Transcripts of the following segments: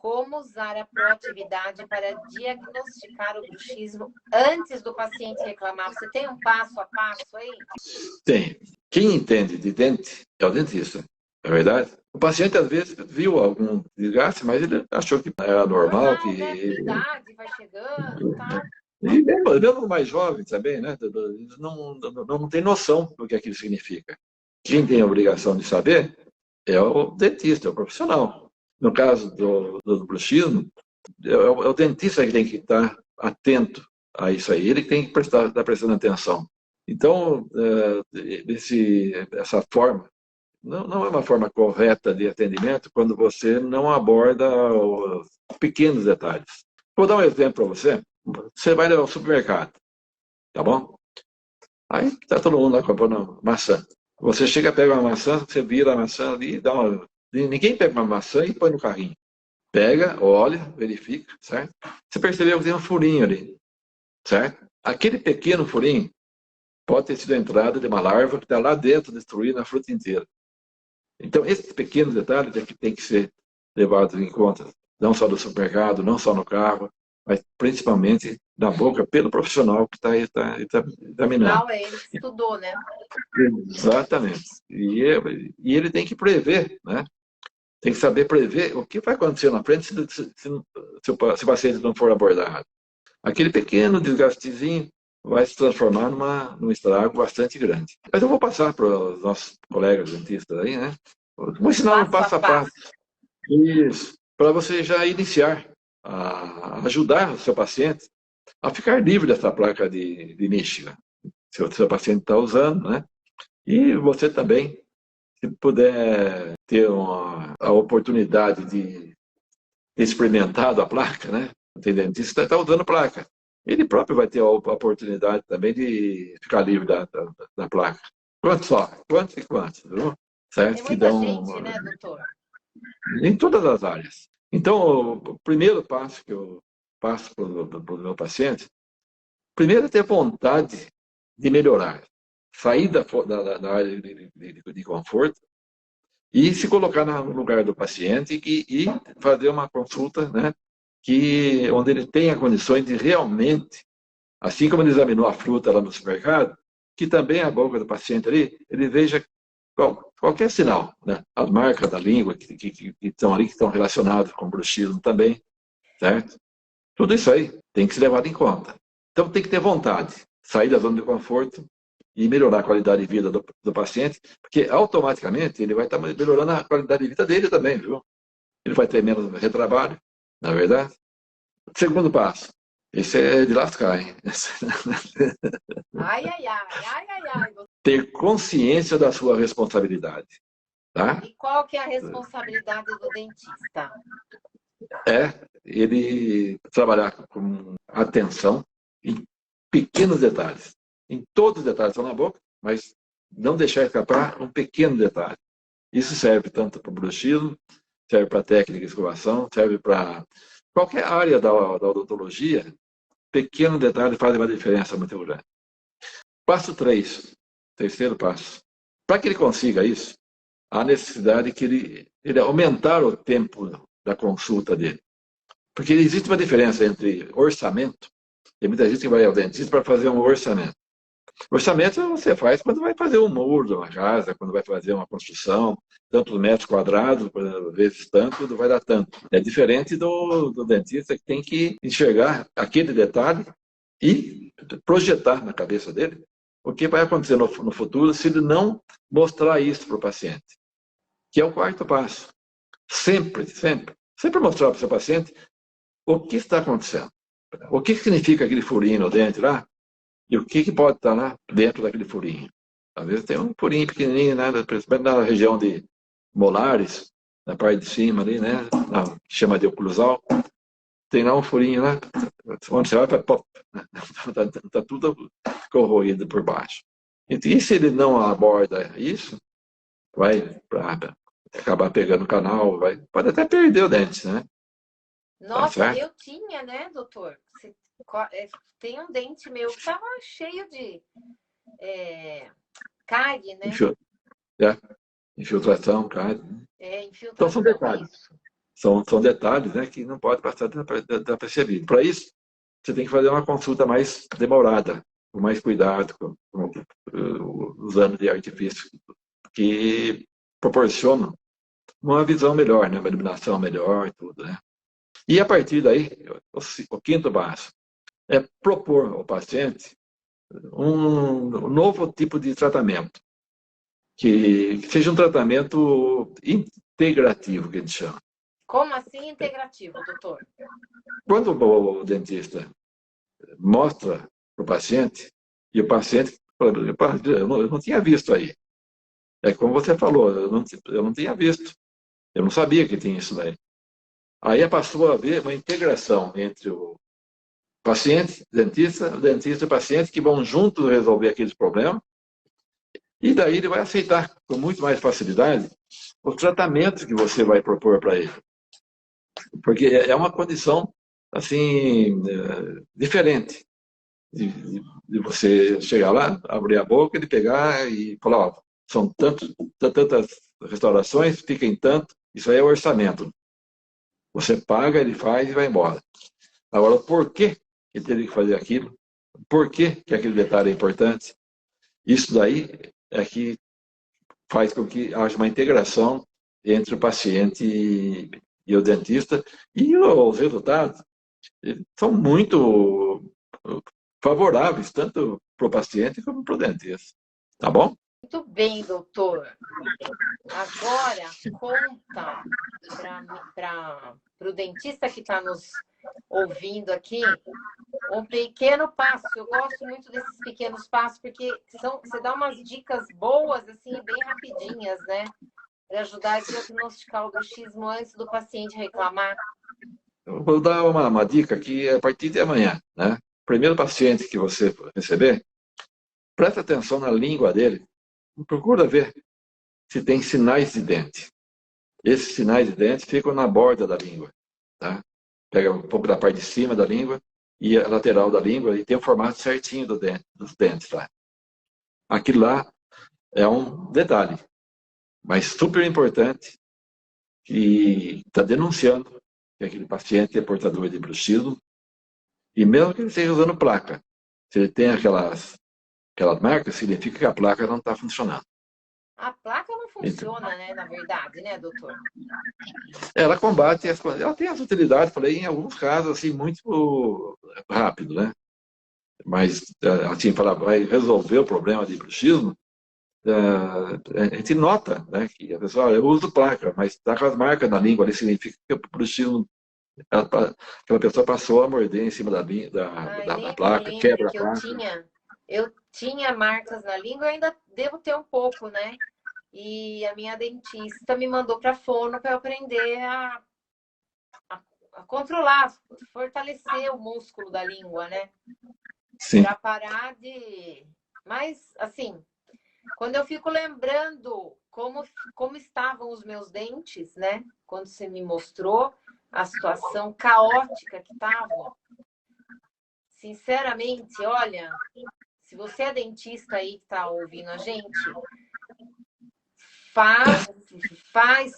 Como usar a proatividade para diagnosticar o bruxismo antes do paciente reclamar? Você tem um passo a passo aí? Tem. Quem entende de dente é o dentista, é verdade? O paciente, às vezes, viu algum desgaste, mas ele achou que era normal, Normal, né? Idade vai chegando e tal. E mesmo mais jovem também, né? Eles não tem noção do que aquilo significa. Quem tem a obrigação de saber é o dentista, é o profissional. No caso do bruxismo, é o dentista que tem que estar atento a isso aí. Ele que tem que estar prestando atenção. Então, essa forma não é uma forma correta de atendimento quando você não aborda os pequenos detalhes. Vou dar um exemplo para você. Você vai ao supermercado, tá bom? Aí tá todo mundo lá comprando maçã. Você chega, pega uma maçã, você vira a maçã ali e dá uma... Ninguém pega uma maçã e põe no carrinho. Pega, olha, verifica, certo? Você percebeu que tem um furinho ali, certo? Aquele pequeno furinho pode ter sido a entrada de uma larva que está lá dentro, destruindo a fruta inteira. Então, esses pequenos detalhes é que tem que ser levados em conta, não só do supermercado, não só no carro, mas principalmente na boca pelo profissional que está examinando. Afinal, é ele que estudou, né? Exatamente. E ele tem que prever, né? Tem que saber prever o que vai acontecer na frente se o paciente não for abordado. Aquele pequeno desgastezinho vai se transformar num estrago bastante grande. Mas eu vou passar para os nossos colegas dentistas aí, né? Vou ensinar um passo a passo. Isso. Para você já iniciar a ajudar o seu paciente a ficar livre dessa placa de Michigan, se o seu paciente está usando, né? E você também, se puder ter a oportunidade de experimentar a placa, né? Tem dentista que está usando placa. Ele próprio vai ter a oportunidade também de ficar livre da placa. Quantos só? Quantos e quantos, viu? Certo? Tem muita gente, né, doutor? Em todas as áreas. Então, o primeiro passo que eu passo para o meu paciente, primeiro é ter vontade de melhorar. Sair da área de conforto e se colocar no lugar do paciente e fazer uma consulta, né, onde ele tenha condições de realmente, assim como ele examinou a fruta lá no supermercado, que também a boca do paciente ali, ele veja qualquer sinal, né? As marcas da língua que estão ali, que estão relacionadas com o bruxismo também, certo? Tudo isso aí tem que ser levado em conta. Então tem que ter vontade, sair da zona de conforto e melhorar a qualidade de vida do paciente, porque automaticamente ele vai estar melhorando a qualidade de vida dele também, viu? Ele vai ter menos retrabalho, na verdade. Segundo passo, esse é de lascar, hein? Ai, ai, ai, ai, ai, ai. Ter consciência da sua responsabilidade. Tá? E qual que é a responsabilidade do dentista? É ele trabalhar com atenção em pequenos detalhes. Em todos os detalhes estão na boca, mas não deixar escapar um pequeno detalhe. Isso serve tanto para o bruxismo, serve para a técnica de escovação, serve para qualquer área da odontologia. Pequeno detalhe faz uma diferença muito grande. Passo 3, terceiro passo. Para que ele consiga isso, há necessidade que ele aumentar o tempo da consulta dele. Porque existe uma diferença entre orçamento, tem muita gente que vai ao dentista para fazer um orçamento. Orçamento você faz quando vai fazer um muro de uma casa, quando vai fazer uma construção, tantos metros quadrados, vezes tanto, vai dar tanto. É diferente do dentista que tem que enxergar aquele detalhe e projetar na cabeça dele o que vai acontecer no futuro se ele não mostrar isso para o paciente. Que é o quarto passo. Sempre mostrar para o seu paciente o que está acontecendo. O que significa aquele furinho no dente lá e o que pode estar lá dentro daquele furinho. Às vezes tem um furinho pequenininho, né, principalmente na região de molares, na parte de cima ali, né, que chama de oclusal. Tem lá um furinho lá, onde você vai, está tudo corroído por baixo. E se ele não aborda isso, vai acabar pegando o canal, pode até perder o dente, né? Nossa, eu tinha, né, doutor? Tem um dente meu que estava cheio de cárie, né? Infiltração, cárie. Infiltração. Então são detalhes. São detalhes, né, que não pode passar desapercebido. Para isso, você tem que fazer uma consulta mais demorada, com mais cuidado, usando de artifícios que proporcionam uma visão melhor, né, uma iluminação melhor e tudo, né. E a partir daí, o quinto passo é propor ao paciente um novo tipo de tratamento, que seja um tratamento integrativo, que a gente chama. Como assim integrativo, doutor? Quando o dentista mostra para o paciente, e o paciente fala, eu não tinha visto aí. É como você falou, eu não tinha visto. Eu não sabia que tinha isso daí. Aí passou a haver uma integração entre o paciente, o dentista e o paciente, que vão juntos resolver aqueles problemas, e daí ele vai aceitar com muito mais facilidade os tratamentos que você vai propor para ele. Porque é uma condição, assim, diferente de você chegar lá, abrir a boca, ele pegar e falar, ó, são tantas restaurações, fica em tanto, isso aí é orçamento. Você paga, ele faz e vai embora. Agora, por que ele teve que fazer aquilo? Por que aquele detalhe é importante? Isso daí é que faz com que haja uma integração entre o paciente e o dentista, e os resultados são muito favoráveis, tanto para o paciente como para o dentista. Tá bom? Muito bem, doutor. Agora, conta para o dentista que está nos ouvindo aqui um pequeno passo. Eu gosto muito desses pequenos passos, porque você dá umas dicas boas, assim, bem rapidinhas, né? Para ajudar a diagnosticar o bruxismo antes do paciente reclamar. Eu vou dar uma dica aqui a partir de amanhã, né? Primeiro paciente que você receber, presta atenção na língua dele, procura ver se tem sinais de dente. Esses sinais de dente ficam na borda da língua, tá? Pega um pouco da parte de cima da língua e a lateral da língua e tem o formato certinho dos dentes lá. Aquilo lá é um detalhe, mas super importante, que está denunciando que aquele paciente é portador de bruxismo, e mesmo que ele esteja usando placa, se ele tem aquelas marcas, significa que a placa não está funcionando. A placa não funciona, né, na verdade, né, doutor? Ela combate as coisas. Ela tem as utilidades, falei, em alguns casos, assim, muito rápido, né? Mas, assim, vai resolver o problema de bruxismo, a gente nota, né, que a pessoa, eu uso placa, mas está com as marcas na língua, ali significa que o bruxismo, aquela pessoa passou a morder em cima da placa, quebra a placa. Eu tinha marcas na língua, eu ainda devo ter um pouco, né? E a minha dentista me mandou para fono para eu aprender a controlar, fortalecer o músculo da língua, né? Para parar de... Mas, assim, quando eu fico lembrando como estavam os meus dentes, né? Quando você me mostrou a situação caótica que estavam, sinceramente, olha, se você é dentista aí que está ouvindo a gente,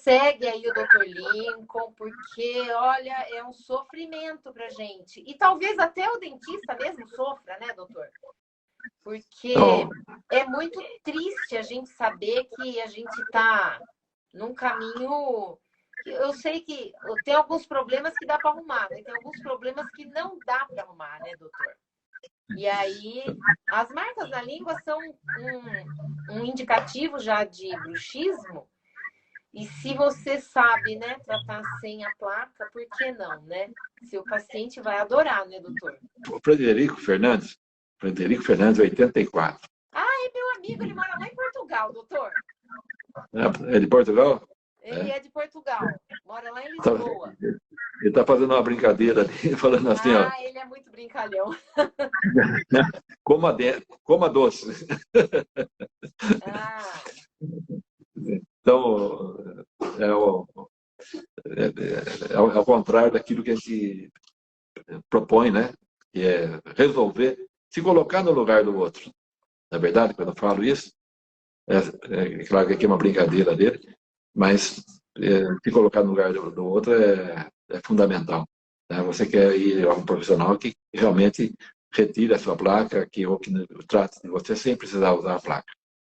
segue aí o Dr. Lincoln, porque, olha, é um sofrimento pra gente. E talvez até o dentista mesmo sofra, né, doutor? Porque é muito triste a gente saber que a gente está num caminho... Eu sei que tem alguns problemas que dá para arrumar, mas tem alguns problemas que não dá para arrumar, né, doutor? E aí, as marcas na língua são um indicativo já de bruxismo. E se você sabe, né, tratar sem a placa, por que não, né? Seu paciente vai adorar, né, doutor? O Frederico Fernandes, 84. Ah, é meu amigo, ele mora lá em Portugal, doutor. É de Portugal? Ele é de Portugal, mora lá em Lisboa. Ele está fazendo uma brincadeira ali, falando assim, ó. Ele é muito brincalhão. Coma doce. Então, é ao contrário daquilo que a gente propõe, né? Que é resolver, se colocar no lugar do outro. Na verdade, quando eu falo isso, claro que aqui é uma brincadeira dele, mas se colocar no lugar do outro é fundamental. Né? Você quer ir a um profissional que realmente retire a sua placa, ou que trate de você sem precisar usar a placa.